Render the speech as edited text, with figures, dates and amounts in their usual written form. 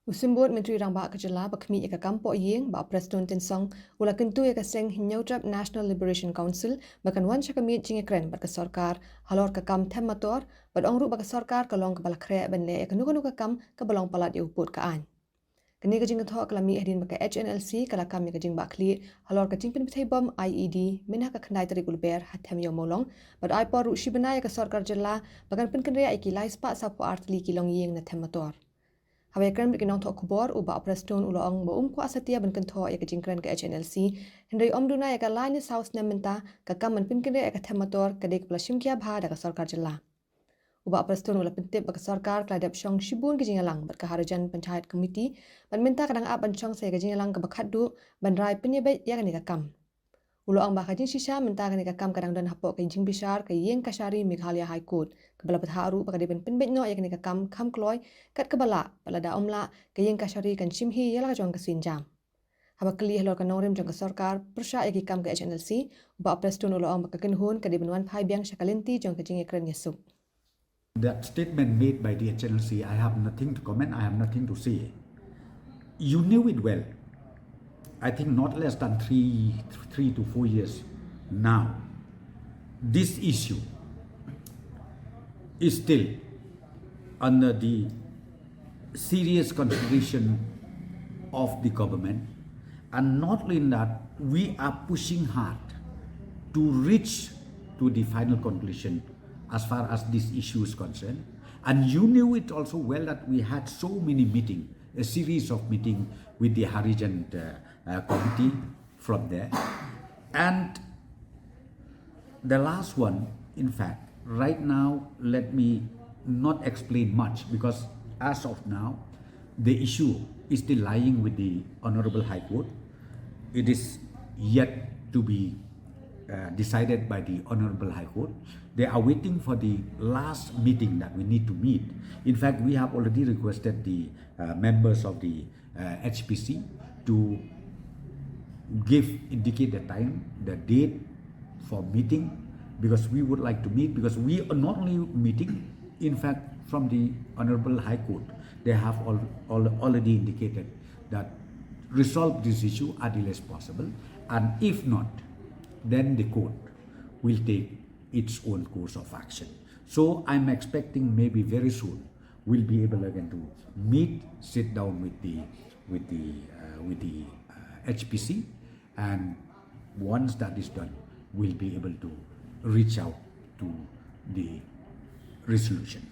Usimbot Menteri Rangba Kejala Bakmi Ekakam Po Yeng Ba Preston Tinsong Ula Kentu Ekaseng Hinyotrap National Liberation Council Bakan wan Shakamit Jingekren Bat Kesorkar Halor Kakam Them Metor Bat Ongru Ba Kesorkar Kalong Kebala Kre Benle Ekanuka Kakam Kebalong Palat Yuput Kaan Kini Kajing Thok Kalami Ehdin Baka HNLC Kalakam Kajing Bakli Halor Kajing Penpetai Bom IED Minha Kaknai Tari Gulber Hatem Yomolong Bat Aipor Ushibana Kesorkar Jela Bakan Penkenrea Iki Lai Spa Sapo Artli Kilong Yeng Na Them Metor Hawaiian bikinong tok kubor uba Preston uloong ba kwa setia benkento ya kejingkren ke HNLC Henry Omduna ya kalanya South Nementa kakam menpinkere ya Them Metor kedek pelashim kia bha da sarkar jela uba Preston ula pentip bak sarkar kladap shong shibun kejingalang berkaharajan panchayat komiti ban minta kadang ab banchong saya kejingalang ke bakhadu ban rai penyebab ya kan kakam uloong ba kajing shisha minta kan kakam kadang dan hapok kejing bishar ke yeng kashari Meghalaya High Court kebala petharu pakade ben penbet no ya kan kakam kam kloy kat kebala palada omla ke yeng kashari kan shimhi yala jong kasin jam haba kli helor kan norim jong sarkar persya ya kam ke HNLC uba Preston uloong ba kaken hun kade benwan phai biang shakalenti jong kejing ekren yesuk. That statement made by the HNLC, I have nothing to comment, I have nothing to say. You knew it well. I think not less than three to 4 years now. This issue is still under the serious consideration of the government, and not only that, we are pushing hard to reach to the final conclusion as far as this issue is concerned. And you knew it also well that we had so many meetings, a series of meetings with the Harijan committee from there. And the last one, in fact, right now, let me not explain much, because as of now, the issue is still lying with the Honorable High Court. It is yet to be decided by the Honorable High Court. They are waiting for the last meeting that we need to meet. In fact, we have already requested the members of the HPC to indicate the time, the date for meeting, because we would like to meet, because we are not only meeting, in fact, from the Honorable High Court, they have already indicated that resolve this issue as early as possible, and if not, then the court will take its own course of action. So I'm expecting maybe very soon we'll be able again to meet, sit down with the HPC, and once that is done, we'll be able to reach out to the resolution.